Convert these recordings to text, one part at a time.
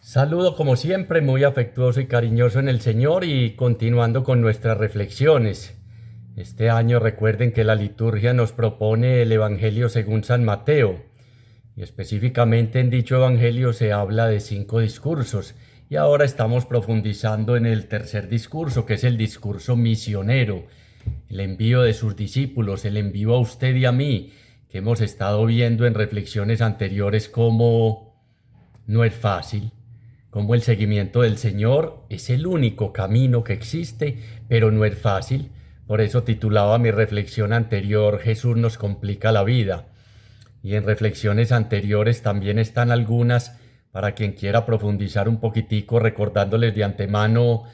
Saludo como siempre, muy afectuoso y cariñoso en el Señor y continuando con nuestras reflexiones. Este año recuerden que la liturgia nos propone el Evangelio según San Mateo y específicamente en dicho Evangelio se habla de 5 discursos y ahora estamos profundizando en el tercer discurso, que es el discurso misionero, el envío de sus discípulos, el envío a usted y a mí, que hemos estado viendo en reflexiones anteriores como no es fácil, como el seguimiento del Señor es el único camino que existe, pero no es fácil. Por eso titulaba mi reflexión anterior, Jesús nos complica la vida. Y en reflexiones anteriores también están algunas para quien quiera profundizar un poquitico, recordándoles de antemano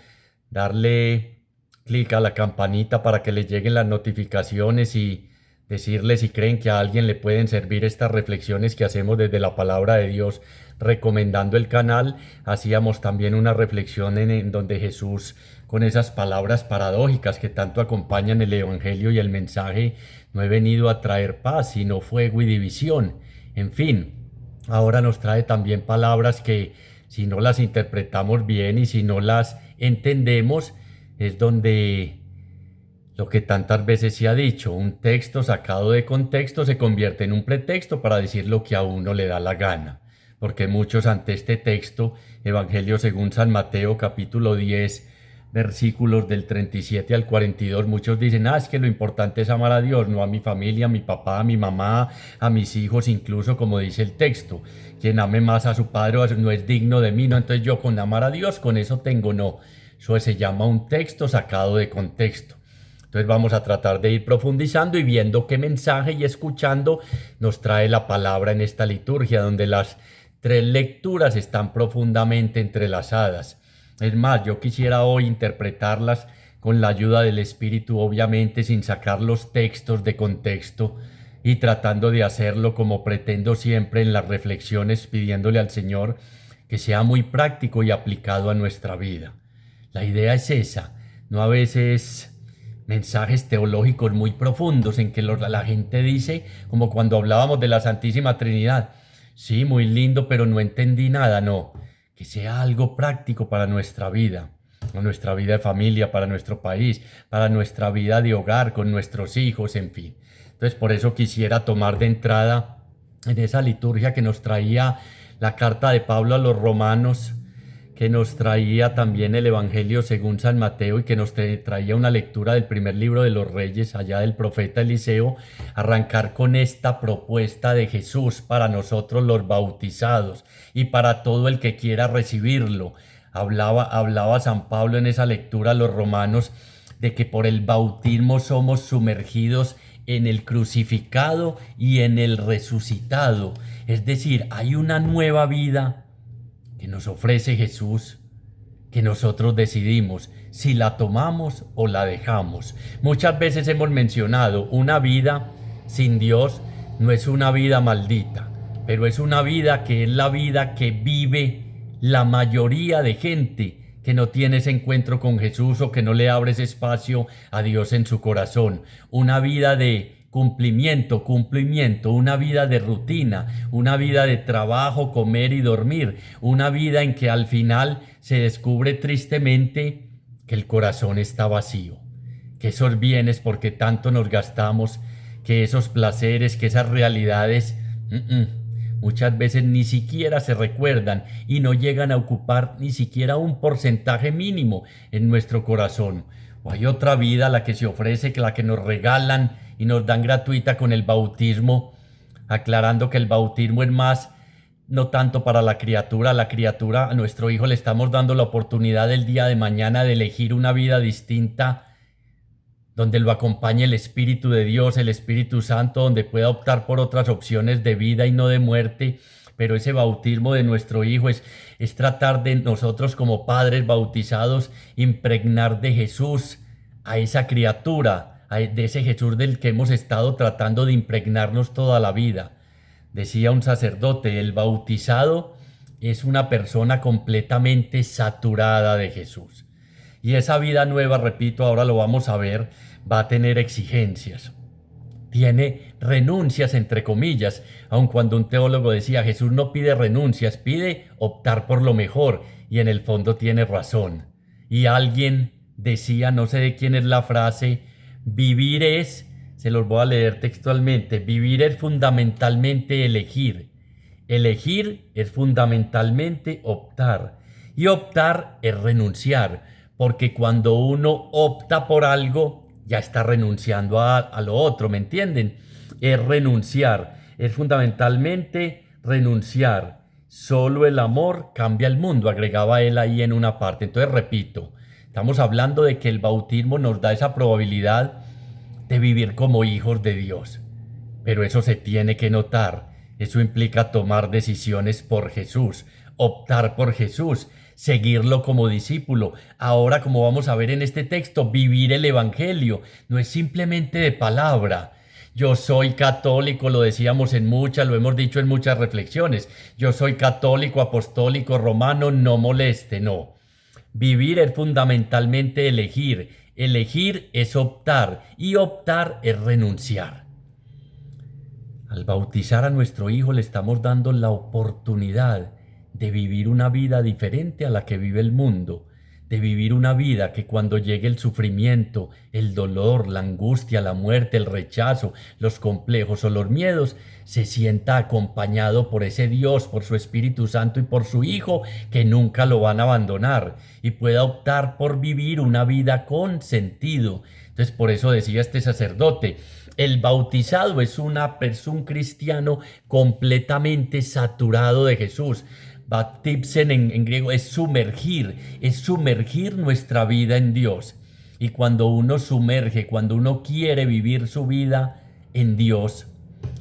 darle clic a la campanita para que les lleguen las notificaciones y decirles si creen que a alguien le pueden servir estas reflexiones que hacemos desde la palabra de Dios, recomendando el canal. Hacíamos también una reflexión en donde Jesús, con esas palabras paradójicas que tanto acompañan el Evangelio y el mensaje, no he venido a traer paz, sino fuego y división. En fin, ahora nos trae también palabras que si no las interpretamos bien y si no las entendemos, es donde lo que tantas veces se ha dicho, un texto sacado de contexto se convierte en un pretexto para decir lo que a uno le da la gana. Porque muchos ante este texto, Evangelio según San Mateo capítulo 10, versículos del 37 al 42, muchos dicen, es que lo importante es amar a Dios, no a mi familia, a mi papá, a mi mamá, a mis hijos, incluso como dice el texto. Quien ame más a su padre no es digno de mí, no, entonces yo con amar a Dios, con eso tengo, no. Eso se llama un texto sacado de contexto. Entonces vamos a tratar de ir profundizando y viendo qué mensaje y escuchando nos trae la palabra en esta liturgia, donde las tres lecturas están profundamente entrelazadas. Es más, yo quisiera hoy interpretarlas con la ayuda del Espíritu, obviamente sin sacar los textos de contexto y tratando de hacerlo como pretendo siempre en las reflexiones, pidiéndole al Señor que sea muy práctico y aplicado a nuestra vida. La idea es esa, no a veces mensajes teológicos muy profundos en que la gente dice, como cuando hablábamos de la Santísima Trinidad, sí, muy lindo, pero no entendí nada, no, que sea algo práctico para nuestra vida de familia, para nuestro país, para nuestra vida de hogar, con nuestros hijos, en fin. Entonces, por eso quisiera tomar de entrada en esa liturgia que nos traía la carta de Pablo a los romanos, que nos traía también el Evangelio según San Mateo y que nos traía una lectura del primer libro de los Reyes, allá del profeta Eliseo, arrancar con esta propuesta de Jesús para nosotros los bautizados y para todo el que quiera recibirlo. Hablaba San Pablo en esa lectura a los romanos de que por el bautismo somos sumergidos en el crucificado y en el resucitado. Es decir, hay una nueva vida que nos ofrece Jesús, que nosotros decidimos si la tomamos o la dejamos. Muchas veces hemos mencionado, una vida sin Dios no es una vida maldita, pero es una vida que es la vida que vive la mayoría de gente que no tiene ese encuentro con Jesús o que no le abre ese espacio a Dios en su corazón. Una vida de cumplimiento, una vida de rutina, una vida de trabajo, comer y dormir, una vida en que al final se descubre tristemente que el corazón está vacío, que esos bienes porque tanto nos gastamos, que esos placeres, que esas realidades, muchas veces ni siquiera se recuerdan y no llegan a ocupar ni siquiera un porcentaje mínimo en nuestro corazón. O hay otra vida, la que se ofrece, que la que nos regalan y nos dan gratuita con el bautismo, aclarando que el bautismo es más, no tanto para la criatura, a nuestro hijo le estamos dando la oportunidad el día de mañana de elegir una vida distinta, donde lo acompañe el Espíritu de Dios, el Espíritu Santo, donde pueda optar por otras opciones de vida y no de muerte. Pero ese bautismo de nuestro hijo es tratar de nosotros como padres bautizados, impregnar de Jesús a esa criatura, de ese Jesús del que hemos estado tratando de impregnarnos toda la vida. Decía un sacerdote, el bautizado es una persona completamente saturada de Jesús. Y esa vida nueva, repito, ahora lo vamos a ver, va a tener exigencias. tiene renuncias entre comillas, aun cuando un teólogo decía Jesús no pide renuncias, pide optar por lo mejor, y en el fondo tiene razón. Y alguien decía, no sé de quién es la frase, vivir es, se los voy a leer textualmente, vivir es fundamentalmente elegir. Elegir es fundamentalmente optar. Y optar es renunciar, porque cuando uno opta por algo, ya está renunciando a lo otro, ¿me entienden? Es renunciar, es fundamentalmente renunciar. Solo el amor cambia el mundo, agregaba él ahí en una parte. Entonces, repito, estamos hablando de que el bautismo nos da esa probabilidad de vivir como hijos de Dios. Pero eso se tiene que notar. Eso implica tomar decisiones por Jesús, optar por Jesús, seguirlo como discípulo. Ahora, como vamos a ver en este texto, vivir el Evangelio no es simplemente de palabra. Yo soy católico, lo decíamos lo hemos dicho en muchas reflexiones. Yo soy católico, apostólico, romano, no moleste, no. Vivir es fundamentalmente elegir. Elegir es optar y optar es renunciar. Al bautizar a nuestro hijo le estamos dando la oportunidad de vivir una vida diferente a la que vive el mundo, de vivir una vida que cuando llegue el sufrimiento, el dolor, la angustia, la muerte, el rechazo, los complejos o los miedos, se sienta acompañado por ese Dios, por su Espíritu Santo y por su Hijo, que nunca lo van a abandonar, y pueda optar por vivir una vida con sentido. Entonces, por eso decía este sacerdote, el bautizado es un cristiano completamente saturado de Jesús. Baptipsen en griego es sumergir nuestra vida en Dios. Y cuando uno sumerge, cuando uno quiere vivir su vida en Dios,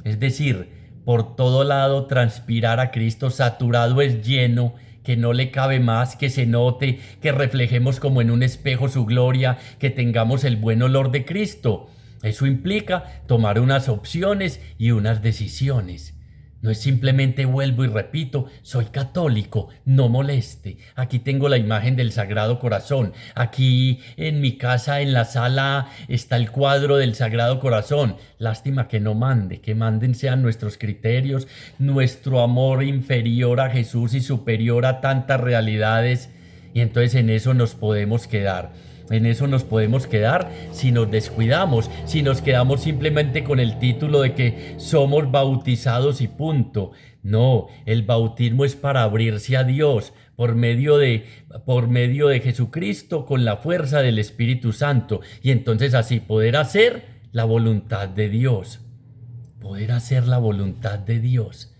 es decir, por todo lado transpirar a Cristo, saturado es lleno, que no le cabe más, que se note, que reflejemos como en un espejo su gloria, que tengamos el buen olor de Cristo. Eso implica tomar unas opciones y unas decisiones. No es simplemente vuelvo y repito, soy católico, no moleste. Aquí tengo la imagen del Sagrado Corazón. Aquí en mi casa, en la sala, está el cuadro del Sagrado Corazón. Lástima que no mande, que manden sean nuestros criterios, nuestro amor inferior a Jesús y superior a tantas realidades. Y entonces en eso nos podemos quedar. En eso nos podemos quedar si nos descuidamos, si nos quedamos simplemente con el título de que somos bautizados y punto. No, el bautismo es para abrirse a Dios por medio de Jesucristo con la fuerza del Espíritu Santo y entonces así poder hacer la voluntad de Dios. Poder hacer la voluntad de Dios.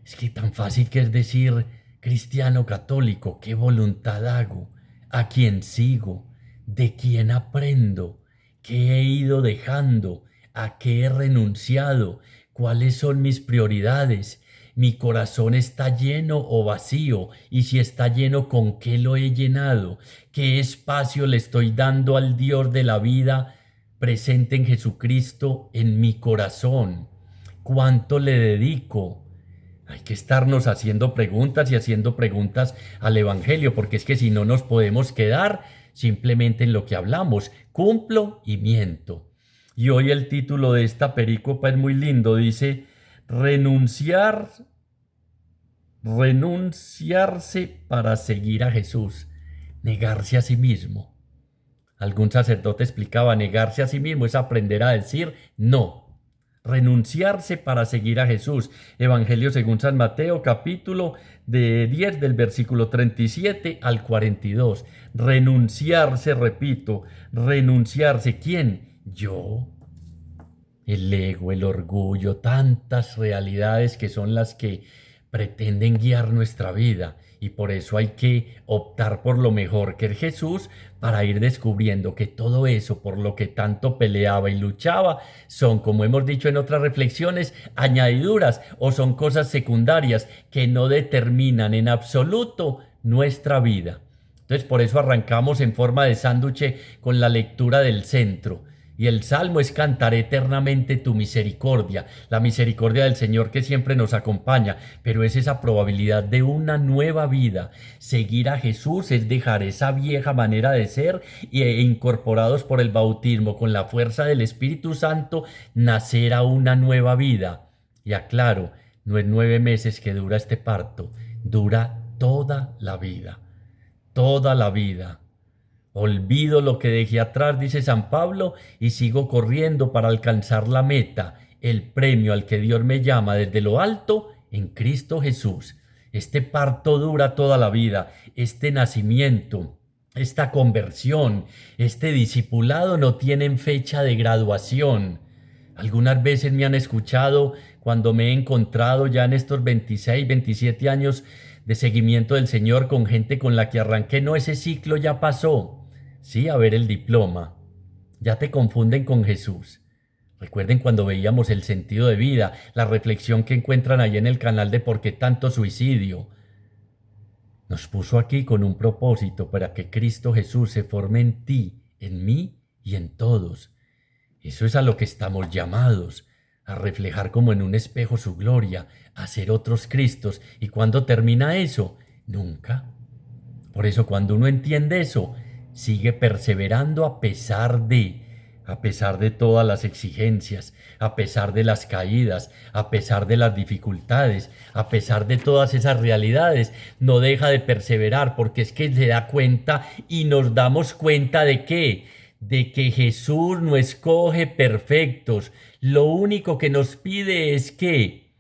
Es que tan fácil que es decir cristiano católico, ¿qué voluntad hago? ¿A quién sigo? ¿De quién aprendo? ¿Qué he ido dejando? ¿A qué he renunciado? ¿Cuáles son mis prioridades? ¿Mi corazón está lleno o vacío? Y si está lleno, ¿con qué lo he llenado? ¿Qué espacio le estoy dando al Dios de la vida presente en Jesucristo en mi corazón? ¿Cuánto le dedico? Hay que estarnos haciendo preguntas y haciendo preguntas al Evangelio, porque es que si no nos podemos quedar simplemente en lo que hablamos, cumplo y miento. Y hoy el título de esta perícopa es muy lindo, dice, renunciarse para seguir a Jesús, negarse a sí mismo. Algún sacerdote explicaba, negarse a sí mismo es aprender a decir no. Renunciarse para seguir a Jesús. Evangelio según San Mateo, capítulo de 10 del versículo 37 al 42. Renunciarse, repito, renunciarse. ¿Quién? Yo. El ego, el orgullo, tantas realidades que son las que pretenden guiar nuestra vida. Y por eso hay que optar por lo mejor que es Jesús para ir descubriendo que todo eso por lo que tanto peleaba y luchaba son, como hemos dicho en otras reflexiones, añadiduras o son cosas secundarias que no determinan en absoluto nuestra vida. Entonces por eso arrancamos en forma de sándwich con la lectura del centro. Y el salmo es cantaré eternamente tu misericordia, la misericordia del Señor que siempre nos acompaña, pero es esa probabilidad de una nueva vida. Seguir a Jesús es dejar esa vieja manera de ser e incorporados por el bautismo con la fuerza del Espíritu Santo, nacer a una nueva vida. Y aclaro, no es 9 meses que dura este parto, dura toda la vida, toda la vida. Olvido lo que dejé atrás, dice San Pablo, y sigo corriendo para alcanzar la meta, el premio al que Dios me llama desde lo alto en Cristo Jesús. Este parto dura toda la vida, este nacimiento, esta conversión, este discipulado no tienen fecha de graduación. Algunas veces me han escuchado cuando me he encontrado ya en estos 26, 27 años de seguimiento del Señor con gente con la que arranqué, no, ese ciclo ya pasó. Sí, a ver el diploma. Ya te confunden con Jesús. Recuerden cuando veíamos el sentido de vida, la reflexión que encuentran ahí en el canal de por qué tanto suicidio. Nos puso aquí con un propósito para que Cristo Jesús se forme en ti, en mí y en todos. Eso es a lo que estamos llamados, a reflejar como en un espejo su gloria, a ser otros Cristos. ¿Y cuándo termina eso? Nunca. Por eso cuando uno entiende eso, sigue perseverando a pesar de todas las exigencias, a pesar de las caídas, a pesar de las dificultades, a pesar de todas esas realidades, no deja de perseverar porque es que se da cuenta y nos damos cuenta de qué, de que Jesús no escoge perfectos, lo único que nos pide es que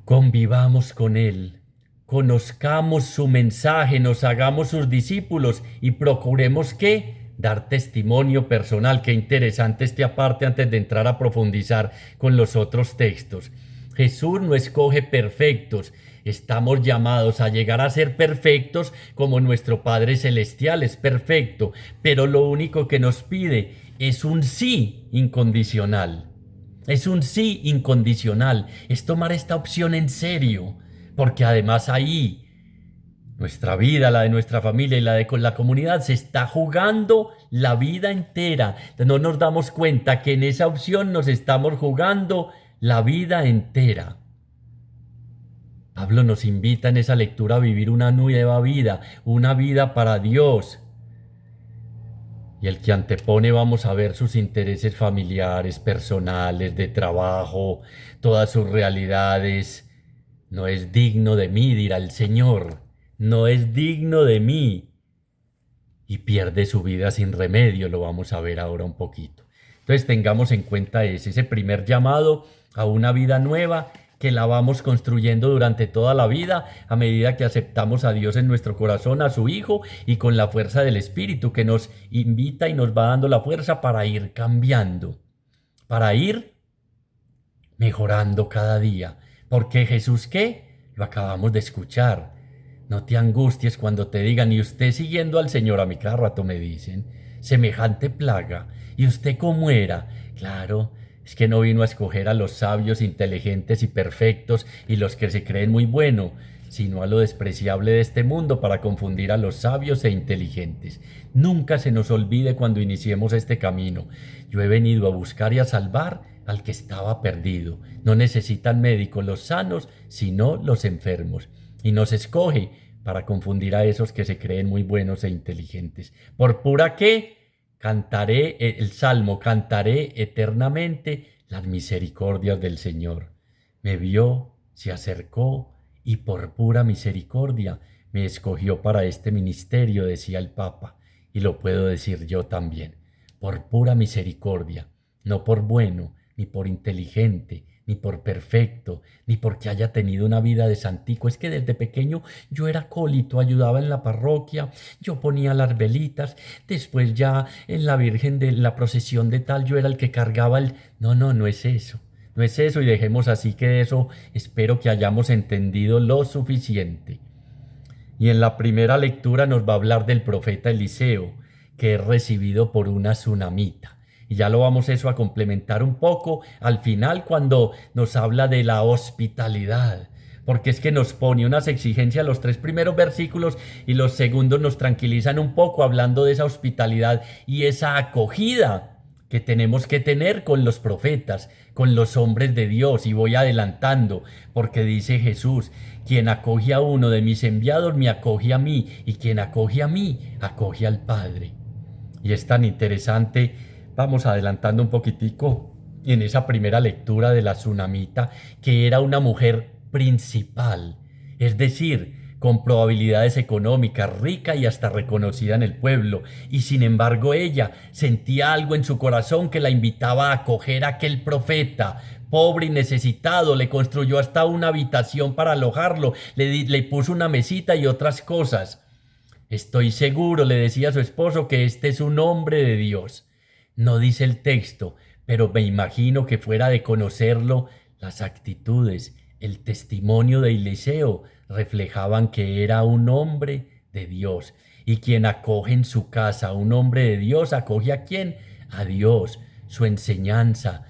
convivamos con Él. Conozcamos su mensaje, nos hagamos sus discípulos y procuremos ¿qué? Dar testimonio personal. Qué interesante este aparte antes de entrar a profundizar con los otros textos. Jesús no escoge perfectos. Estamos llamados a llegar a ser perfectos como nuestro Padre Celestial es perfecto, pero lo único que nos pide es un sí incondicional. Es un sí incondicional, es tomar esta opción en serio. Porque además ahí nuestra vida, la de nuestra familia y la de la comunidad se está jugando la vida entera. No nos damos cuenta que en esa opción nos estamos jugando la vida entera. Pablo nos invita en esa lectura a vivir una nueva vida, una vida para Dios. Y el que antepone, vamos a ver, sus intereses familiares, personales, de trabajo, todas sus realidades. No es digno de mí, dirá el Señor, no es digno de mí. Y pierde su vida sin remedio, lo vamos a ver ahora un poquito. Entonces tengamos en cuenta ese primer llamado a una vida nueva que la vamos construyendo durante toda la vida a medida que aceptamos a Dios en nuestro corazón, a su Hijo y con la fuerza del Espíritu que nos invita y nos va dando la fuerza para ir cambiando, para ir mejorando cada día. Porque Jesús, ¿qué? Lo acabamos de escuchar. No te angusties cuando te digan, y usted siguiendo al Señor, a mí cada rato me dicen, semejante plaga, ¿y usted cómo era? Claro, es que no vino a escoger a los sabios, inteligentes y perfectos y los que se creen muy buenos, sino a lo despreciable de este mundo para confundir a los sabios e inteligentes. Nunca se nos olvide cuando iniciemos este camino. Yo he venido a buscar y a salvar al que estaba perdido. No necesitan médicos los sanos, sino los enfermos. Y nos escoge para confundir a esos que se creen muy buenos e inteligentes. ¿Por pura qué? Cantaré el salmo, cantaré eternamente las misericordias del Señor. Me vio, se acercó y por pura misericordia me escogió para este ministerio, decía el Papa, y lo puedo decir yo también. Por pura misericordia, no por bueno, ni por inteligente, ni por perfecto, ni porque haya tenido una vida de santico. Es que desde pequeño yo era acólito, ayudaba en la parroquia, yo ponía las velitas, después ya en la Virgen de la procesión de tal yo era el que cargaba el... No es eso, no es eso, y dejemos así que de eso espero que hayamos entendido lo suficiente. Y en la primera lectura nos va a hablar del profeta Eliseo, que es recibido por una tsunamita. Y ya lo vamos eso a complementar un poco al final cuando nos habla de la hospitalidad. porque es que nos pone unas exigencias los 3 primeros versículos y los segundos nos tranquilizan un poco hablando de esa hospitalidad y esa acogida que tenemos que tener con los profetas, con los hombres de Dios. Y voy adelantando, porque dice Jesús: quien acoge a uno de mis enviados me acoge a mí, y quien acoge a mí acoge al Padre. Y es tan interesante, vamos adelantando un poquitico, en esa primera lectura de la Sunamita, que era una mujer principal, es decir, con probabilidades económicas, rica y hasta reconocida en el pueblo, y sin embargo ella sentía algo en su corazón que la invitaba a acoger a aquel profeta, pobre y necesitado. Le construyó hasta una habitación para alojarlo, le puso una mesita y otras cosas. Estoy seguro, le decía a su esposo, que este es un hombre de Dios. No dice el texto, pero me imagino que fuera de conocerlo, las actitudes, el testimonio de Eliseo reflejaban que era un hombre de Dios. Y quien acoge en su casa a un hombre de Dios, ¿acoge a quién? A Dios, su enseñanza,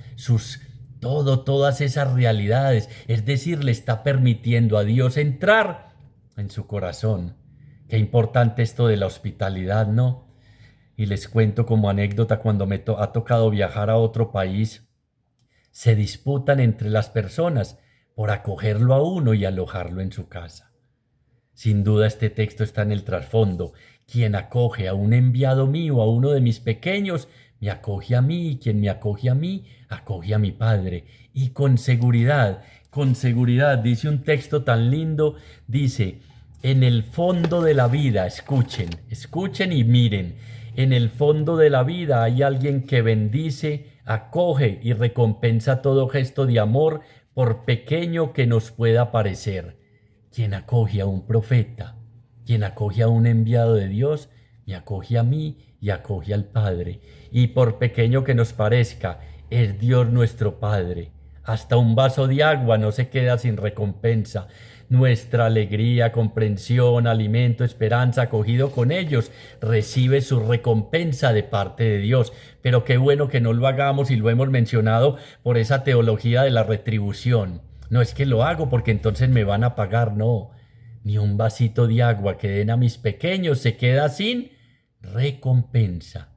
todas esas realidades. Es decir, le está permitiendo a Dios entrar en su corazón. Qué importante esto de la hospitalidad, ¿no? Y les cuento como anécdota, cuando me ha tocado viajar a otro país, se disputan entre las personas por acogerlo a uno y alojarlo en su casa. Sin duda este texto está en el trasfondo. Quien acoge a un enviado mío, a uno de mis pequeños, me acoge a mí, y quien me acoge a mí, acoge a mi Padre. Y con seguridad, dice un texto tan lindo, dice: en el fondo de la vida, escuchen y miren, en el fondo de la vida hay alguien que bendice, acoge y recompensa todo gesto de amor, por pequeño que nos pueda parecer. Quien acoge a un profeta, quien acoge a un enviado de Dios, me acoge a mí y acoge al Padre. Y por pequeño que nos parezca, es Dios nuestro Padre. Hasta un vaso de agua no se queda sin recompensa. Nuestra alegría, comprensión, alimento, esperanza, acogido con ellos, recibe su recompensa de parte de Dios. Pero qué bueno que no lo hagamos, y lo hemos mencionado, por esa teología de la retribución. No es que lo hago porque entonces me van a pagar, no. Ni un vasito de agua que den a mis pequeños se queda sin recompensa.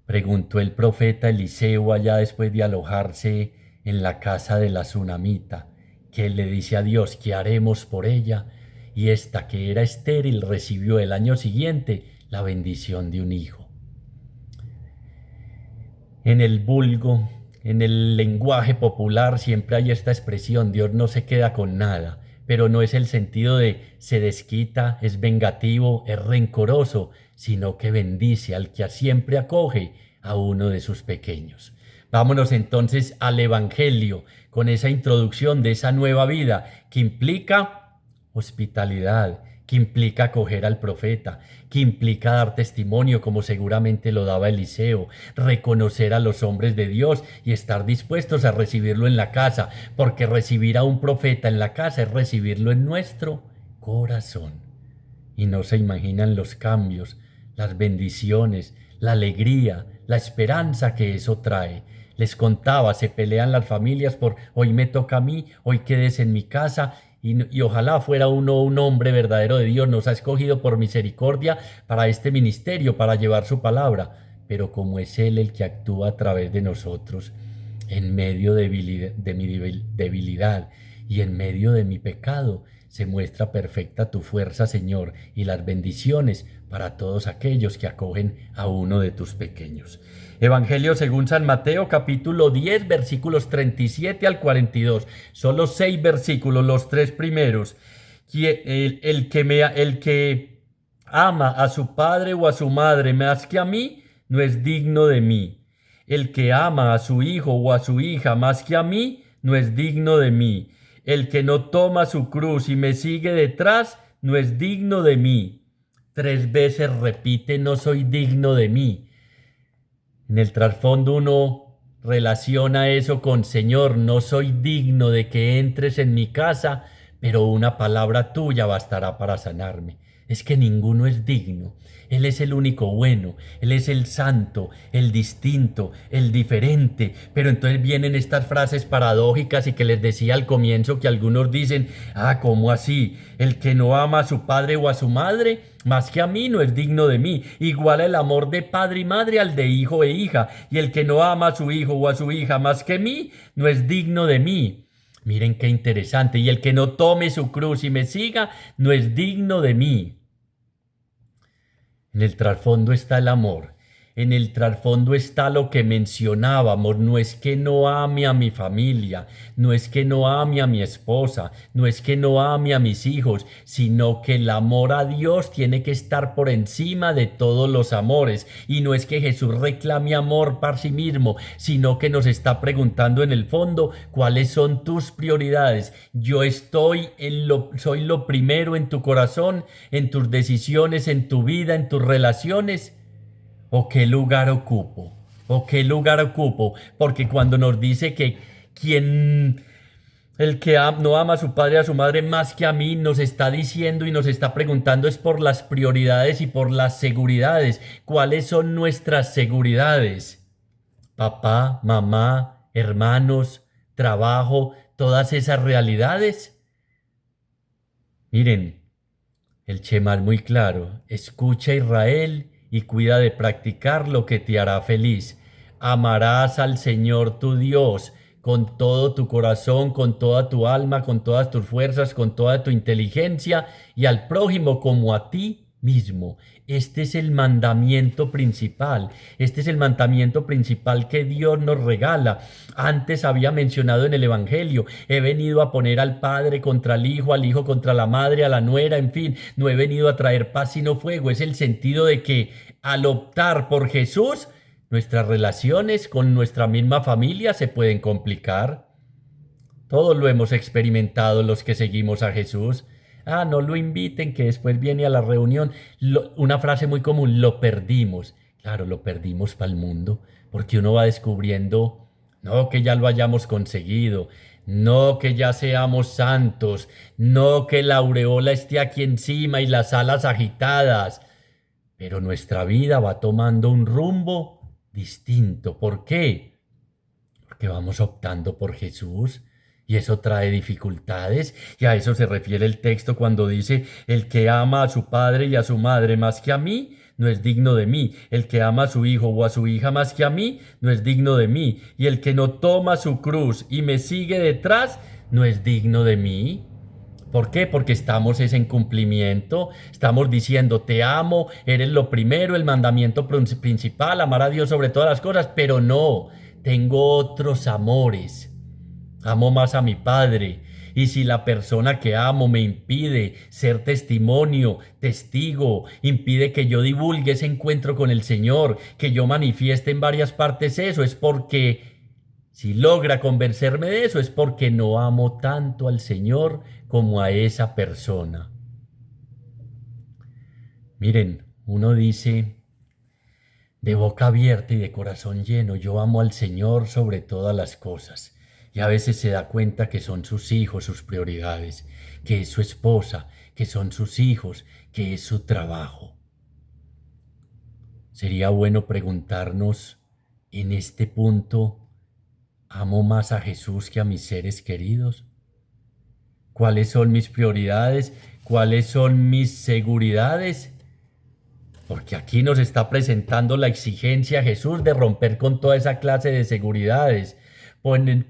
Preguntó el profeta Eliseo allá después de alojarse en la casa de la Sunamita, que le dice a Dios: ¿qué haremos por ella? Y esta, que era estéril, recibió el año siguiente la bendición de un hijo. En el vulgo, en el lenguaje popular, siempre hay esta expresión: Dios no se queda con nada, pero no es el sentido de se desquita, es vengativo, es rencoroso, sino que bendice al que siempre acoge a uno de sus pequeños. Vámonos entonces al Evangelio, con esa introducción de esa nueva vida que implica hospitalidad, que implica acoger al profeta, que implica dar testimonio, como seguramente lo daba Eliseo, reconocer a los hombres de Dios y estar dispuestos a recibirlo en la casa, porque recibir a un profeta en la casa es recibirlo en nuestro corazón. Y no se imaginan los cambios, las bendiciones, la alegría, la esperanza que eso trae. Les contaba, se pelean las familias por hoy me toca a mí, hoy quedes en mi casa, y ojalá fuera uno un hombre verdadero de Dios. Nos ha escogido por misericordia para este ministerio, para llevar su palabra, pero como es Él el que actúa a través de nosotros, en medio de mi debilidad y en medio de mi pecado, se muestra perfecta tu fuerza, Señor, y las bendiciones para todos aquellos que acogen a uno de tus pequeños. Evangelio según San Mateo, capítulo 10, versículos 37 al 42. Solo 6 versículos, los 3 primeros. El que ama a su padre o a su madre más que a mí, no es digno de mí. El que ama a su hijo o a su hija más que a mí, no es digno de mí. El que no toma su cruz y me sigue detrás, no es digno de mí. 3 veces repite: no soy digno de mí. En el trasfondo uno relaciona eso con: Señor, no soy digno de que entres en mi casa, pero una palabra tuya bastará para sanarme. es que ninguno es digno. Él es el único bueno, Él es el santo, el distinto, el diferente. Pero entonces vienen estas frases paradójicas y que les decía al comienzo que algunos dicen, ¿cómo así? El que no ama a su padre o a su madre, más que a mí, no es digno de mí. Igual el amor de padre y madre al de hijo e hija. Y el que no ama a su hijo o a su hija más que mí, no es digno de mí. Miren qué interesante. Y el que no tome su cruz y me siga, no es digno de mí. En el trasfondo está el amor. En el trasfondo está lo que mencionábamos. No es que no ame a mi familia, no es que no ame a mi esposa, no es que no ame a mis hijos, sino que el amor a Dios tiene que estar por encima de todos los amores. Y no es que Jesús reclame amor para sí mismo, sino que nos está preguntando en el fondo cuáles son tus prioridades. Yo soy lo primero en tu corazón, en tus decisiones, en tu vida, en tus relaciones. ¿O qué lugar ocupo? ¿O qué lugar ocupo? Porque cuando nos dice que quien el que no ama a su padre y a su madre más que a mí, nos está diciendo y nos está preguntando es por las prioridades y por las seguridades. ¿Cuáles son nuestras seguridades? Papá, mamá, hermanos, trabajo, todas esas realidades. Miren, el Shema es muy claro. Escucha, Israel, y cuida de practicar lo que te hará feliz. Amarás al Señor tu Dios con todo tu corazón, con toda tu alma, con todas tus fuerzas, con toda tu inteligencia, y al prójimo como a ti mismo. Este es el mandamiento principal. Este es el mandamiento principal que Dios nos regala. Antes había mencionado en el Evangelio, he venido a poner al padre contra el hijo, al hijo contra la madre, a la nuera, en fin, no he venido a traer paz sino fuego. Es el sentido de que al optar por Jesús, nuestras relaciones con nuestra misma familia se pueden complicar. Todos lo hemos experimentado los que seguimos a Jesús. No lo inviten, que después viene a la reunión. Una frase muy común, lo perdimos. Claro, lo perdimos para el mundo, porque uno va descubriendo, no que ya lo hayamos conseguido, no que ya seamos santos, no que la aureola esté aquí encima y las alas agitadas, pero nuestra vida va tomando un rumbo distinto. ¿Por qué? Porque vamos optando por Jesús. Y eso trae dificultades, y a eso se refiere el texto cuando dice, el que ama a su padre y a su madre más que a mí, no es digno de mí. El que ama a su hijo o a su hija más que a mí, no es digno de mí. Y el que no toma su cruz y me sigue detrás, no es digno de mí. ¿Por qué? Porque estamos en cumplimiento, estamos diciendo te amo, eres lo primero, el mandamiento principal, amar a Dios sobre todas las cosas, pero no, tengo otros amores. Amo más a mi padre. Y si la persona que amo me impide ser testimonio, testigo, impide que yo divulgue ese encuentro con el Señor, que yo manifieste en varias partes eso, es porque si logra convencerme de eso, es porque no amo tanto al Señor como a esa persona. Miren, uno dice de boca abierta y de corazón lleno, yo amo al Señor sobre todas las cosas. Y a veces se da cuenta que son sus hijos sus prioridades, que es su esposa, que son sus hijos, que es su trabajo. Sería bueno preguntarnos en este punto, ¿amo más a Jesús que a mis seres queridos? ¿Cuáles son mis prioridades? ¿Cuáles son mis seguridades? Porque aquí nos está presentando la exigencia Jesús de romper con toda esa clase de seguridades.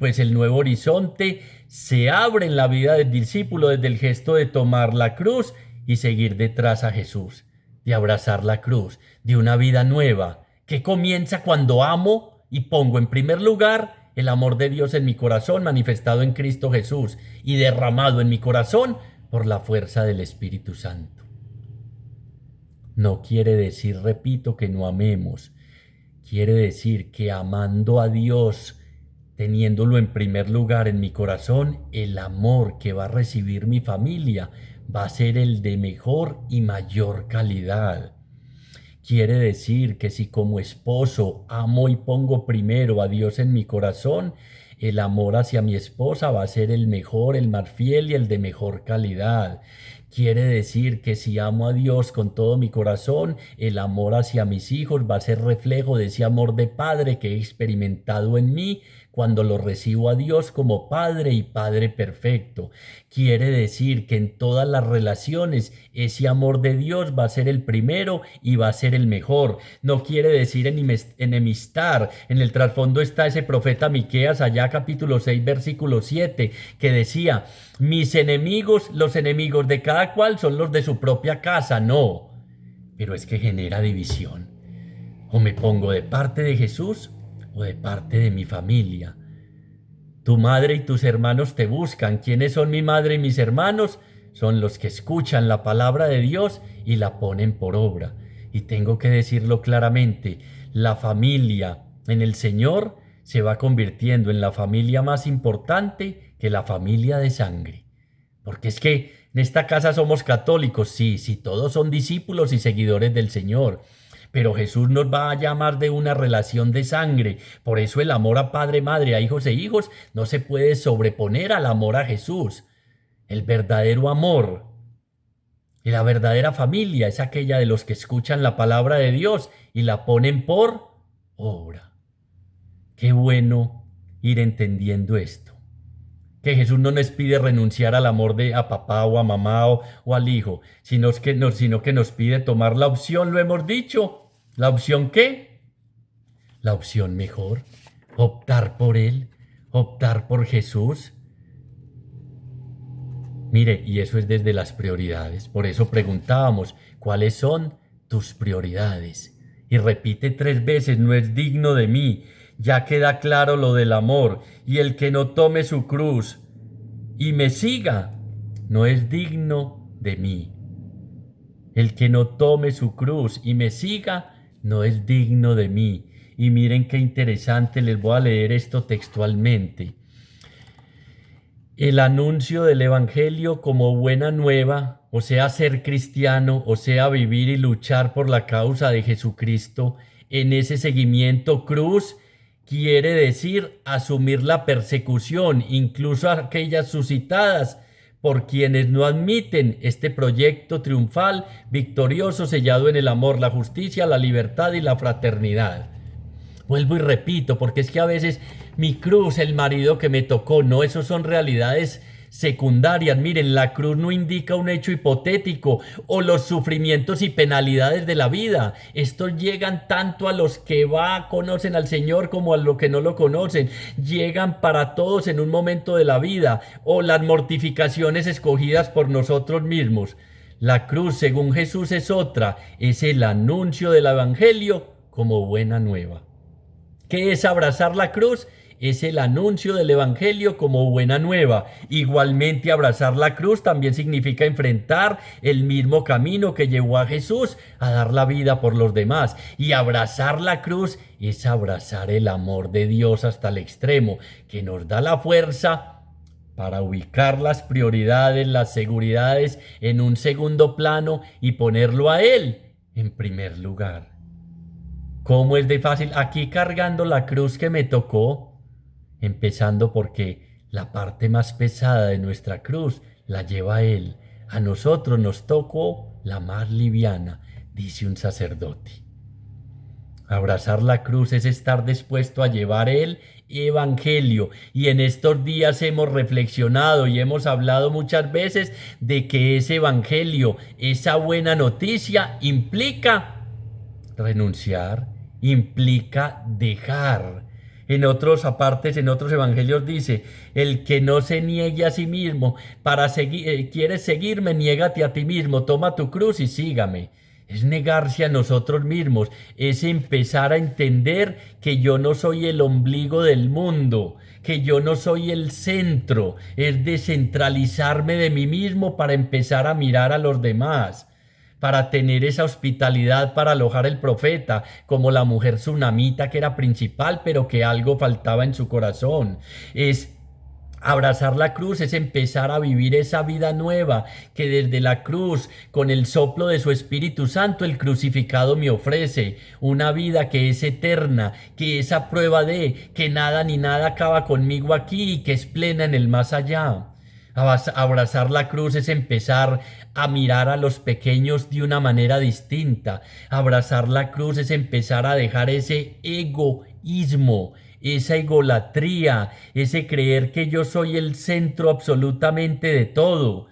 Pues el nuevo horizonte se abre en la vida del discípulo desde el gesto de tomar la cruz y seguir detrás a Jesús, de abrazar la cruz, de una vida nueva, que comienza cuando amo y pongo en primer lugar el amor de Dios en mi corazón, manifestado en Cristo Jesús y derramado en mi corazón por la fuerza del Espíritu Santo. No quiere decir, repito, que no amemos. Quiere decir que amando a Dios, teniéndolo en primer lugar en mi corazón, el amor que va a recibir mi familia va a ser el de mejor y mayor calidad. Quiere decir que si como esposo amo y pongo primero a Dios en mi corazón, el amor hacia mi esposa va a ser el mejor, el más fiel y el de mejor calidad. Quiere decir que si amo a Dios con todo mi corazón, el amor hacia mis hijos va a ser reflejo de ese amor de padre que he experimentado en mí cuando lo recibo a Dios como Padre y Padre perfecto. Quiere decir que en todas las relaciones ese amor de Dios va a ser el primero y va a ser el mejor. No quiere decir enemistar. En el trasfondo está ese profeta Miqueas allá capítulo 6 versículo 7 que decía: mis enemigos, los enemigos de cada cual son los de su propia casa. No, pero es que genera división. O me pongo de parte de Jesús o de parte de mi familia. Tu madre y tus hermanos te buscan. ¿Quiénes son mi madre y mis hermanos? Son los que escuchan la palabra de Dios y la ponen por obra. Y tengo que decirlo claramente, la familia en el Señor se va convirtiendo en la familia más importante que la familia de sangre. Porque es que en esta casa somos católicos, sí, todos son discípulos y seguidores del Señor. Pero Jesús nos va a llamar de una relación de sangre. Por eso el amor a padre, madre, a hijos e hijos no se puede sobreponer al amor a Jesús. El verdadero amor y la verdadera familia es aquella de los que escuchan la palabra de Dios y la ponen por obra. Qué bueno ir entendiendo esto. Que Jesús no nos pide renunciar al amor a papá o a mamá o al hijo, sino que nos pide tomar la opción, lo hemos dicho. ¿La opción qué? La opción mejor. Optar por Él, optar por Jesús. Mire, y eso es desde las prioridades. Por eso preguntábamos, ¿cuáles son tus prioridades? Y repite 3 veces, no es digno de mí. Ya queda claro lo del amor. Y el que no tome su cruz y me siga, no es digno de mí. El que no tome su cruz y me siga, no es digno de mí. Y miren qué interesante, les voy a leer esto textualmente. El anuncio del Evangelio como buena nueva, o sea, ser cristiano, o sea, vivir y luchar por la causa de Jesucristo, en ese seguimiento cruz, quiere decir asumir la persecución, incluso aquellas suscitadas por quienes no admiten este proyecto triunfal, victorioso, sellado en el amor, la justicia, la libertad y la fraternidad. Vuelvo y repito, porque es que a veces mi cruz, el marido que me tocó, no, esos son realidades secundarias. Miren, la cruz no indica un hecho hipotético o los sufrimientos y penalidades de la vida. Estos llegan tanto a los que conocen al Señor como a los que no lo conocen. Llegan para todos en un momento de la vida, o las mortificaciones escogidas por nosotros mismos. La cruz, según Jesús, es otra. Es el anuncio del Evangelio como buena nueva. ¿Qué es abrazar la cruz? Es el anuncio del Evangelio como buena nueva. Igualmente, abrazar la cruz también significa enfrentar el mismo camino que llevó a Jesús a dar la vida por los demás. Y abrazar la cruz es abrazar el amor de Dios hasta el extremo, que nos da la fuerza para ubicar las prioridades, las seguridades en un segundo plano y ponerlo a Él en primer lugar. ¿Cómo es de fácil? Aquí cargando la cruz que me tocó, empezando porque la parte más pesada de nuestra cruz la lleva Él. A nosotros nos tocó la más liviana, dice un sacerdote. Abrazar la cruz es estar dispuesto a llevar el Evangelio. Y en estos días hemos reflexionado y hemos hablado muchas veces de que ese Evangelio, esa buena noticia, implica renunciar, implica dejar. En otros evangelios dice: el que no se niegue a sí mismo, quieres seguirme, niégate a ti mismo, toma tu cruz y sígame. Es negarse a nosotros mismos, es empezar a entender que yo no soy el ombligo del mundo, que yo no soy el centro, es descentralizarme de mí mismo para empezar a mirar a los demás, para tener esa hospitalidad para alojar el profeta, como la mujer tsunamita que era principal, pero que algo faltaba en su corazón. Es Abrazar la cruz es empezar a vivir esa vida nueva que desde la cruz, con el soplo de su Espíritu Santo, el crucificado me ofrece. Una vida que es eterna, que es a prueba de que nada ni nada acaba conmigo aquí y que es plena en el más allá. Abrazar la cruz es empezar a mirar a los pequeños de una manera distinta. Abrazar la cruz es empezar a dejar ese egoísmo, esa egolatría, ese creer que yo soy el centro absolutamente de todo.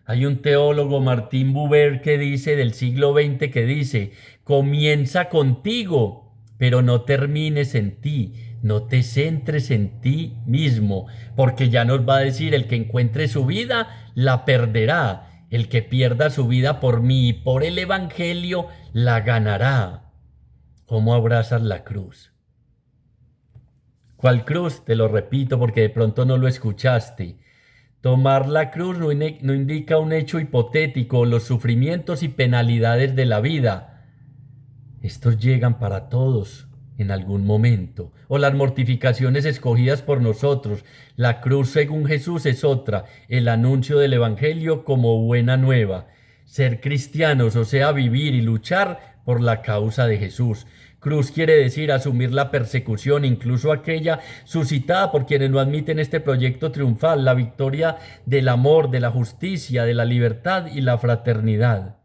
Hay un teólogo, Martín Buber, que dice del siglo XX, que dice: comienza contigo, pero no termines en ti. No te centres en ti mismo, porque ya nos va a decir: el que encuentre su vida, la perderá. El que pierda su vida por mí y por el Evangelio, la ganará. ¿Cómo abrazas la cruz? ¿Cuál cruz? Te lo repito porque de pronto no lo escuchaste. Tomar la cruz no indica un hecho hipotético, los sufrimientos y penalidades de la vida. Estos llegan para todos en algún momento, o las mortificaciones escogidas por nosotros. La cruz, según Jesús, es otra, el anuncio del Evangelio como buena nueva. Ser cristianos, o sea, vivir y luchar por la causa de Jesús. Cruz quiere decir asumir la persecución, incluso aquella suscitada por quienes no admiten este proyecto triunfal, la victoria del amor, de la justicia, de la libertad y la fraternidad.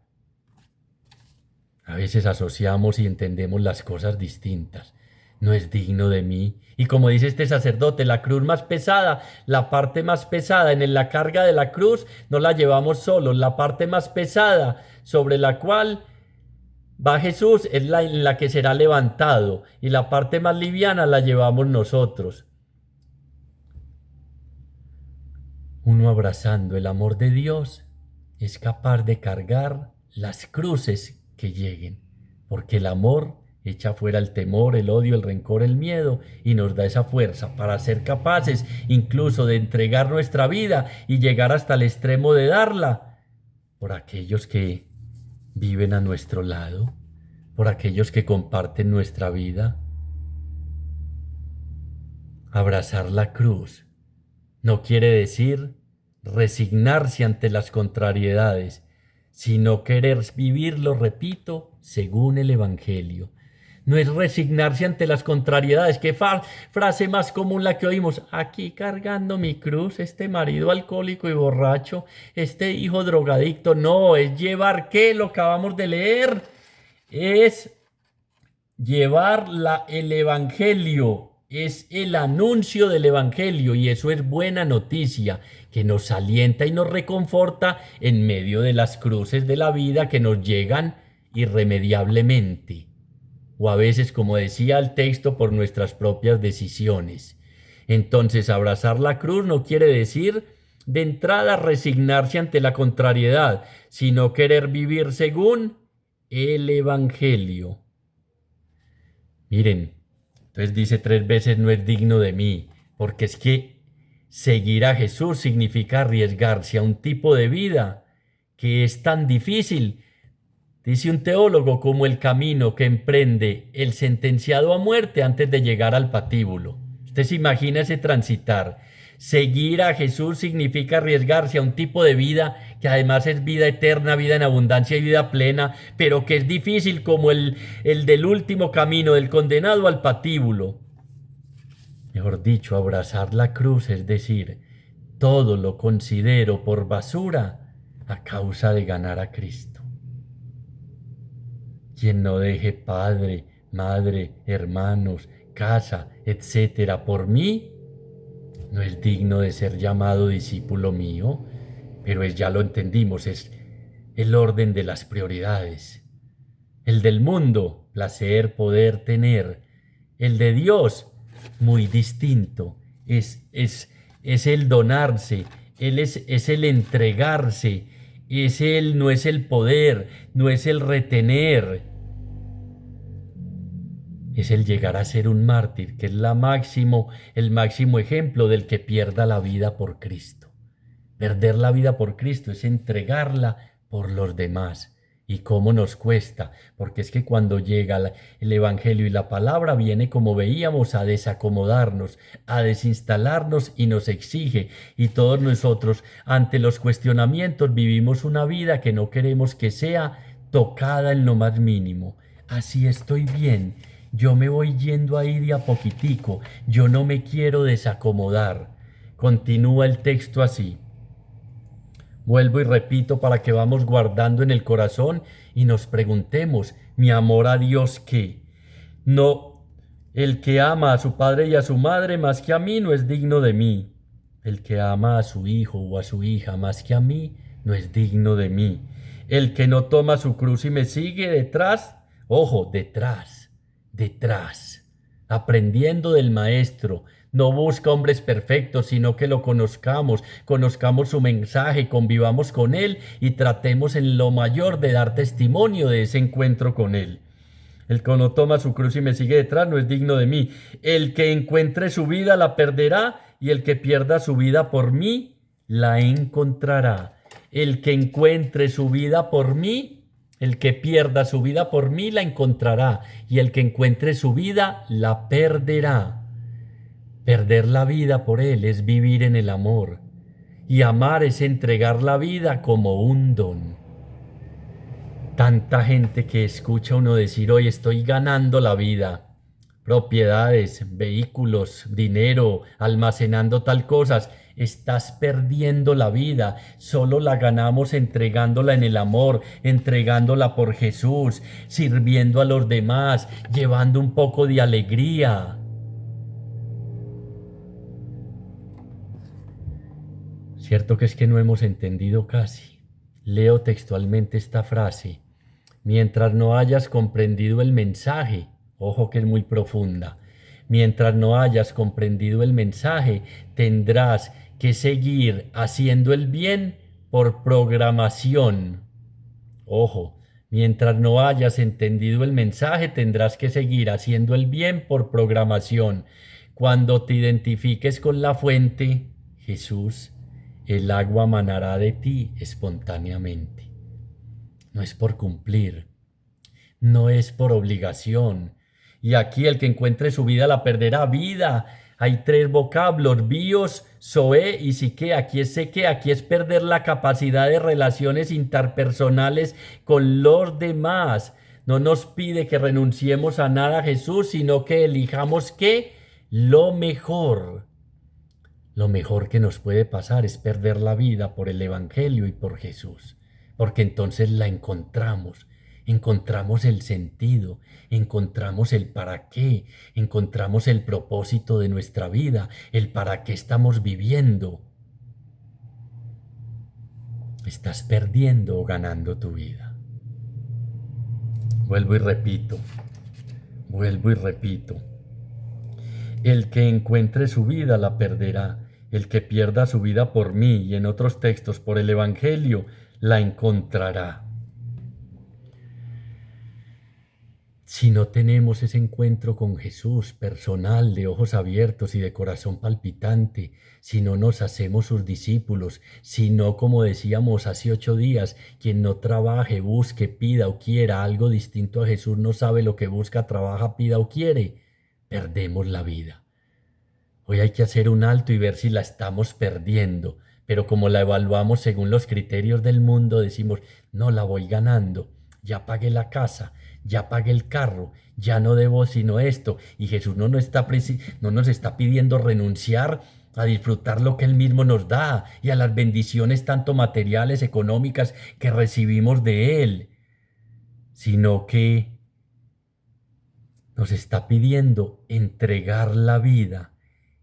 A veces asociamos y entendemos las cosas distintas. No es digno de mí. Y como dice este sacerdote, la cruz más pesada, la parte más pesada en la carga de la cruz, no la llevamos solos. La parte más pesada sobre la cual va Jesús es la que será levantado. Y la parte más liviana la llevamos nosotros. Uno abrazando el amor de Dios es capaz de cargar las cruces que lleguen, porque el amor echa fuera el temor, el odio, el rencor, el miedo y nos da esa fuerza para ser capaces incluso de entregar nuestra vida y llegar hasta el extremo de darla por aquellos que viven a nuestro lado, por aquellos que comparten nuestra vida. Abrazar la cruz no quiere decir resignarse ante las contrariedades, sino querer vivirlo, repito, según el Evangelio. No es resignarse ante las contrariedades. ¿Qué frase más común la que oímos? Aquí cargando mi cruz, este marido alcohólico y borracho, este hijo drogadicto. No, es llevar, ¿qué? Lo acabamos de leer. Es llevar el Evangelio. Es el anuncio del Evangelio y eso es buena noticia que nos alienta y nos reconforta en medio de las cruces de la vida que nos llegan irremediablemente o a veces, como decía el texto, por nuestras propias decisiones. Entonces, abrazar la cruz no quiere decir de entrada resignarse ante la contrariedad, sino querer vivir según el Evangelio. Miren, entonces dice 3 veces: no es digno de mí, porque es que seguir a Jesús significa arriesgarse a un tipo de vida que es tan difícil. Dice un teólogo, como el camino que emprende el sentenciado a muerte antes de llegar al patíbulo. Usted se imagina ese transitar. Seguir a Jesús significa arriesgarse a un tipo de vida que además es vida eterna, vida en abundancia y vida plena, pero que es difícil como el del último camino, del condenado al patíbulo. Mejor dicho, abrazar la cruz, es decir, todo lo considero por basura a causa de ganar a Cristo. Quien no deje padre, madre, hermanos, casa, etcétera, por mí, no es digno de ser llamado discípulo mío, pero ya lo entendimos, es el orden de las prioridades. El del mundo, placer, poder, tener. El de Dios, muy distinto, es el donarse, es el entregarse, no es el poder, no es el retener, es el llegar a ser un mártir, que es el máximo ejemplo del que pierda la vida por Cristo. Perder la vida por Cristo es entregarla por los demás. Y cómo nos cuesta, porque es que cuando llega el Evangelio y la palabra viene, como veíamos, a desacomodarnos, a desinstalarnos y nos exige. Y todos nosotros, ante los cuestionamientos, vivimos una vida que no queremos que sea tocada en lo más mínimo. Así estoy bien, yo me voy yendo ahí de a poquitico, yo no me quiero desacomodar. Continúa el texto así. Vuelvo y repito para que vamos guardando en el corazón y nos preguntemos, ¿mi amor a Dios qué? No, el que ama a su padre y a su madre más que a mí no es digno de mí. El que ama a su hijo o a su hija más que a mí no es digno de mí. El que no toma su cruz y me sigue detrás, ojo, detrás, aprendiendo del Maestro. No busca hombres perfectos, sino que lo conozcamos, conozcamos su mensaje, convivamos con él y tratemos en lo mayor de dar testimonio de ese encuentro con él. El que no toma su cruz y me sigue detrás no es digno de mí. El que encuentre su vida la perderá, y el que pierda su vida por mí la encontrará. El que encuentre su vida por mí, el que pierda su vida por mí la encontrará, y el que encuentre su vida la perderá. Perder la vida por Él es vivir en el amor, y amar es entregar la vida como un don. Tanta gente que escucha uno decir hoy estoy ganando la vida, propiedades, vehículos, dinero, almacenando tal cosas. Estás perdiendo la vida, solo la ganamos entregándola en el amor, entregándola por Jesús, sirviendo a los demás, llevando un poco de alegría. Cierto que es que no hemos entendido casi. Leo textualmente esta frase. Mientras no hayas comprendido el mensaje, ojo que es muy profunda, mientras no hayas comprendido el mensaje, tendrás que seguir haciendo el bien por programación. Ojo, mientras no hayas entendido el mensaje, tendrás que seguir haciendo el bien por programación. Cuando te identifiques con la fuente, Jesús, el agua manará de ti espontáneamente. No es por cumplir, no es por obligación. Y aquí el que encuentre su vida la perderá. Vida. Hay tres vocablos, bios, zoe y psique. Aquí es psique, aquí es perder la capacidad de relaciones interpersonales con los demás. No nos pide que renunciemos a nada a Jesús, sino que elijamos ¿qué? Lo mejor. Lo mejor que nos puede pasar es perder la vida por el Evangelio y por Jesús, porque entonces la encontramos, encontramos el sentido, encontramos el para qué, encontramos el propósito de nuestra vida, el para qué estamos viviendo. Estás perdiendo o ganando tu vida. Vuelvo y repito. El que encuentre su vida la perderá. El que pierda su vida por mí y en otros textos por el Evangelio la encontrará. Si no tenemos ese encuentro con Jesús personal, de ojos abiertos y de corazón palpitante, si no nos hacemos sus discípulos, si no, como decíamos hace 8 días, quien no trabaje, busque, pida o quiera algo distinto a Jesús no sabe lo que busca, trabaja, pida o quiere, perdemos la vida. Hoy hay que hacer un alto y ver si la estamos perdiendo, pero como la evaluamos según los criterios del mundo, decimos, no la voy ganando, ya pagué la casa, ya pagué el carro, ya no debo sino esto, y Jesús no nos está pidiendo renunciar a disfrutar lo que Él mismo nos da y a las bendiciones tanto materiales, económicas que recibimos de Él, sino que nos está pidiendo entregar la vida.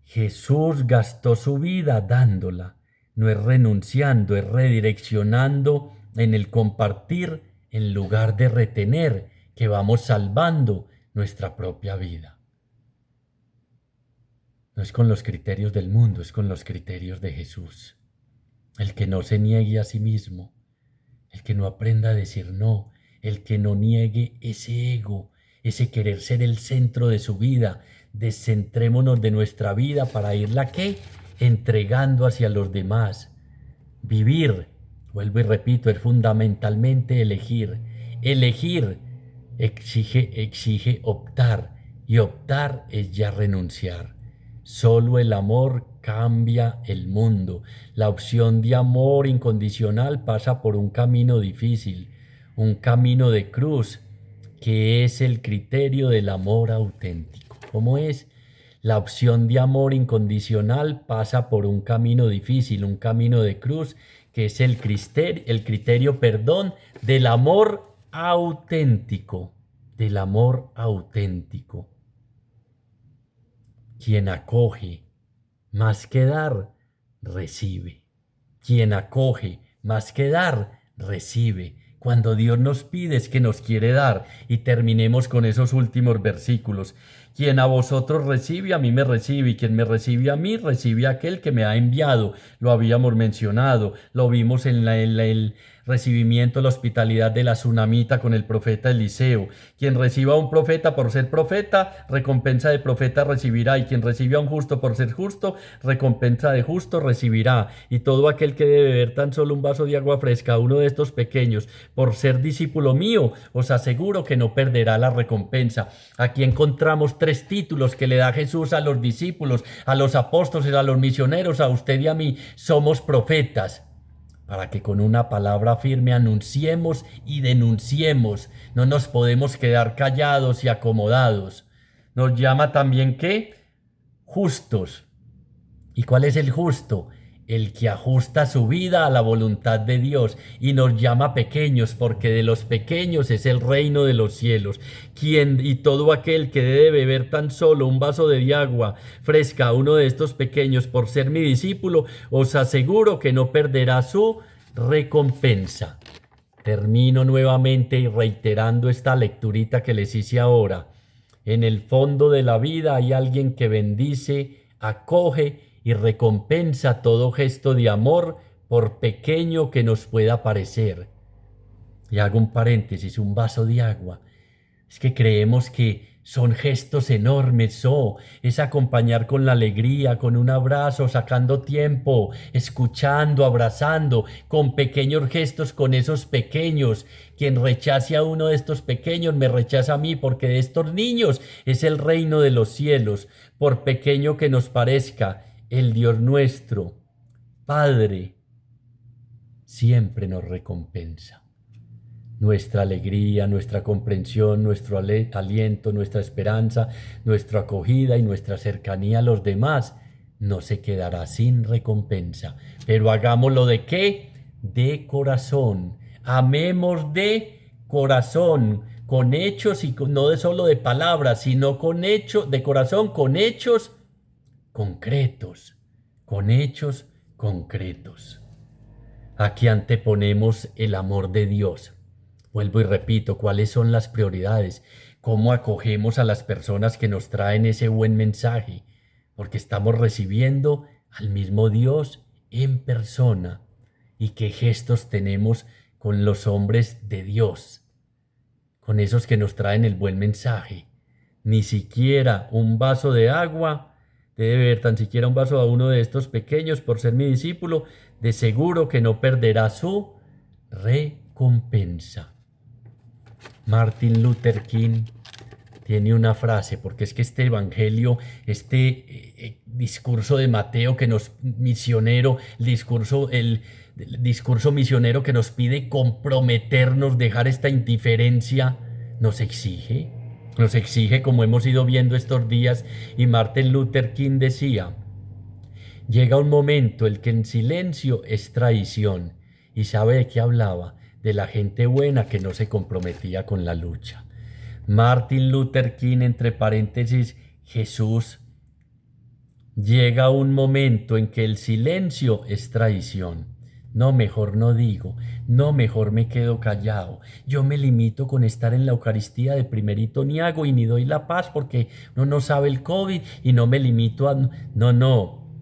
Jesús gastó su vida dándola, no es renunciando, es redireccionando en el compartir en lugar de retener, que vamos salvando nuestra propia vida. No es con los criterios del mundo, es con los criterios de Jesús. El que no se niegue a sí mismo, el que no aprenda a decir no, el que no niegue ese ego, ese querer ser el centro de su vida. Descentrémonos de nuestra vida para irla ¿qué? Entregando hacia los demás. Vivir, vuelvo y repito, es fundamentalmente elegir. Elegir exige optar, y optar es ya renunciar. Solo el amor cambia el mundo. La opción de amor incondicional pasa por un camino difícil, un camino de cruz, que es el criterio del amor auténtico. ¿Cómo es? La opción de amor incondicional pasa por un camino difícil, un camino de cruz, que es el criterio, perdón, del amor auténtico, del amor auténtico. Quien acoge más que dar, recibe. Quien acoge más que dar, recibe. Cuando Dios nos pide es que nos quiere dar. Y terminemos con esos últimos versículos. Quien a vosotros recibe, a mí me recibe, y quien me recibe a mí, recibe a aquel que me ha enviado. Lo habíamos mencionado, lo vimos en el recibimiento, la hospitalidad de la tsunamita con el profeta Eliseo. Quien reciba a un profeta por ser profeta, recompensa de profeta recibirá, y quien recibe a un justo por ser justo, recompensa de justo recibirá. Y todo aquel que debe beber tan solo un vaso de agua fresca a uno de estos pequeños, por ser discípulo mío, os aseguro que no perderá la recompensa. Aquí encontramos 3 títulos que le da Jesús a los discípulos, a los apóstoles, a los misioneros, a usted y a mí. Somos profetas, para que con una palabra firme anunciemos y denunciemos. No nos podemos quedar callados y acomodados. Nos llama también, ¿qué? Justos. ¿Y cuál es el justo? El que ajusta su vida a la voluntad de Dios, y nos llama pequeños, porque de los pequeños es el reino de los cielos. Y todo aquel que debe beber tan solo un vaso de agua fresca a uno de estos pequeños por ser mi discípulo, os aseguro que no perderá su recompensa. Termino nuevamente y reiterando esta lecturita que les hice ahora. En el fondo de la vida hay alguien que bendice, acoge y recompensa todo gesto de amor, por pequeño que nos pueda parecer. Y hago un paréntesis, un vaso de agua. Es que creemos que son gestos enormes, es acompañar con la alegría, con un abrazo, sacando tiempo, escuchando, abrazando, con pequeños gestos, con esos pequeños. Quien rechace a uno de estos pequeños me rechaza a mí, porque de estos niños es el reino de los cielos. Por pequeño que nos parezca, el Dios nuestro, Padre, siempre nos recompensa. Nuestra alegría, nuestra comprensión, nuestro aliento, nuestra esperanza, nuestra acogida y nuestra cercanía a los demás no se quedará sin recompensa. Pero hagámoslo ¿de qué? De corazón. Amemos de corazón, con hechos y no solo de palabras, sino con hechos, de corazón, con hechos concretos, con hechos concretos. Aquí anteponemos el amor de Dios. Vuelvo y repito, ¿cuáles son las prioridades? ¿Cómo acogemos a las personas que nos traen ese buen mensaje? Porque estamos recibiendo al mismo Dios en persona. ¿Y qué gestos tenemos con los hombres de Dios? Con esos que nos traen el buen mensaje. Ni siquiera un vaso de agua debe beber, tan siquiera un vaso a uno de estos pequeños por ser mi discípulo, de seguro que no perderá su recompensa. Martin Luther King tiene una frase, porque es que este evangelio, discurso de Mateo que nos misionero, el discurso misionero que nos pide comprometernos, dejar esta indiferencia, nos exige como hemos ido viendo estos días. Y Martin Luther King decía: llega un momento el que en silencio es traición. ¿Y sabe de qué hablaba? De la gente buena que no se comprometía con la lucha. Martin Luther King, entre paréntesis, Jesús. Llega un momento en que el silencio es traición. No, mejor no digo. No, mejor me quedo callado. Yo me limito con estar en la Eucaristía de primerito, ni hago y ni doy la paz, porque uno no sabe el COVID, y no me limito a... No.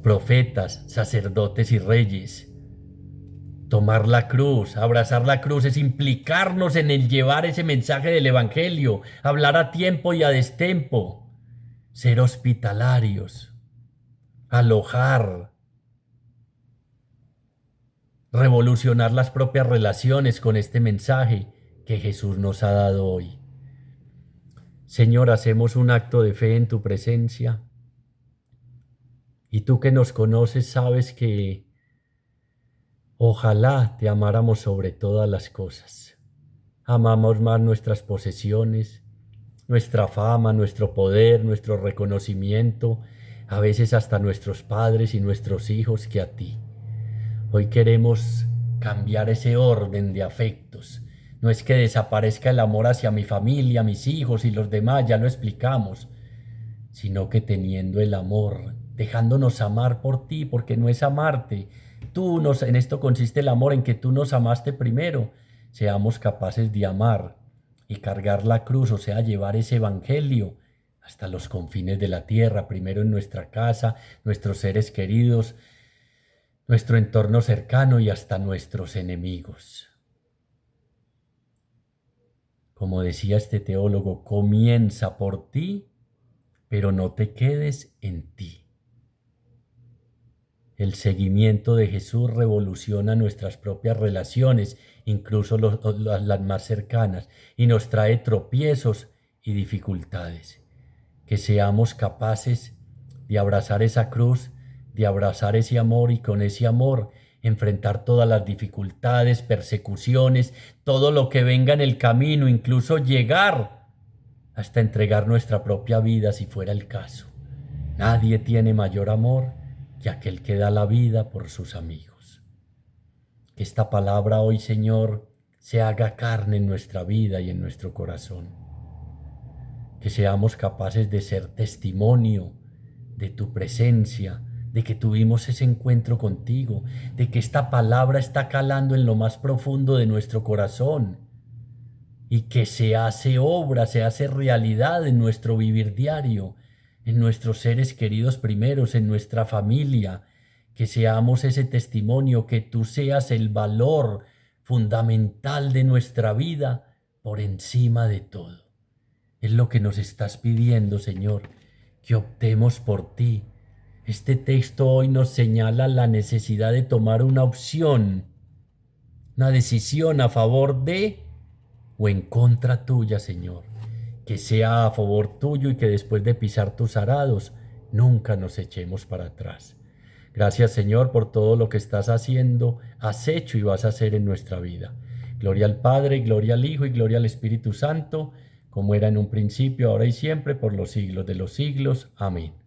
Profetas, sacerdotes y reyes. Tomar la cruz, abrazar la cruz, es implicarnos en el llevar ese mensaje del evangelio, hablar a tiempo y a destempo, ser hospitalarios, alojar, revolucionar las propias relaciones con este mensaje que Jesús nos ha dado hoy. Señor, hacemos un acto de fe en tu presencia y tú que nos conoces sabes que ojalá te amáramos sobre todas las cosas. Amamos más nuestras posesiones, nuestra fama, nuestro poder, nuestro reconocimiento, a veces hasta nuestros padres y nuestros hijos que a ti. Hoy queremos cambiar ese orden de afectos. No es que desaparezca el amor hacia mi familia, mis hijos y los demás, ya lo explicamos, sino que teniendo el amor, dejándonos amar por ti, porque no es amarte. En esto consiste el amor, en que tú nos amaste primero. Seamos capaces de amar y cargar la cruz, o sea, llevar ese evangelio hasta los confines de la tierra, primero en nuestra casa, nuestros seres queridos, nuestro entorno cercano y hasta nuestros enemigos. Como decía este teólogo, comienza por ti, pero no te quedes en ti. El seguimiento de Jesús revoluciona nuestras propias relaciones, incluso las más cercanas, y nos trae tropiezos y dificultades. Que seamos capaces de abrazar esa cruz, de abrazar ese amor y con ese amor enfrentar todas las dificultades, persecuciones, todo lo que venga en el camino, incluso llegar hasta entregar nuestra propia vida si fuera el caso. Nadie tiene mayor amor que aquel que da la vida por sus amigos. Que esta palabra hoy, Señor, se haga carne en nuestra vida y en nuestro corazón. Que seamos capaces de ser testimonio de tu presencia, de que tuvimos ese encuentro contigo, de que esta palabra está calando en lo más profundo de nuestro corazón y que se hace obra, se hace realidad en nuestro vivir diario, en nuestros seres queridos primeros, en nuestra familia, que seamos ese testimonio, que tú seas el valor fundamental de nuestra vida por encima de todo. Es lo que nos estás pidiendo, Señor, que optemos por ti. Este texto hoy nos señala la necesidad de tomar una opción, una decisión a favor de o en contra tuya, Señor. Que sea a favor tuyo y que después de pisar tus arados, nunca nos echemos para atrás. Gracias, Señor, por todo lo que estás haciendo, has hecho y vas a hacer en nuestra vida. Gloria al Padre, gloria al Hijo y gloria al Espíritu Santo, como era en un principio, ahora y siempre, por los siglos de los siglos. Amén.